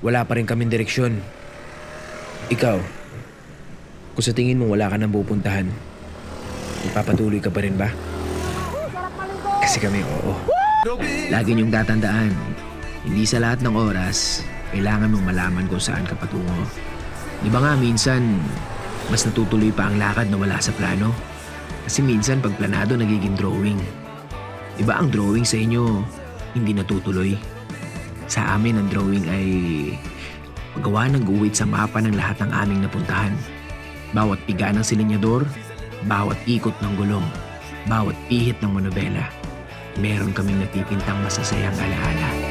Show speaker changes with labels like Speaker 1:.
Speaker 1: wala pa rin kaming direksyon. Ikaw, kung sa tingin mo wala ka nang pupuntahan, magpapatuloy ka pa rin ba? Kasi kami, oo.
Speaker 2: Lagi niyong tatandaan, hindi sa lahat ng oras, kailangan mong malaman kung saan ka patungo. Di ba nga minsan, mas natutuloy pa ang lakad na wala sa plano? Kasi minsan pag planado nagiging drawing. Di ba ang drawing sa inyo, hindi natutuloy? Sa amin ang drawing ay paggawa ng guhit sa mapa ng lahat ng aming napuntahan. Bawat piga ng silinyador, bawat ikot ng gulong, bawat pihit ng monobela, meron kaming napipintang masasayang alaala.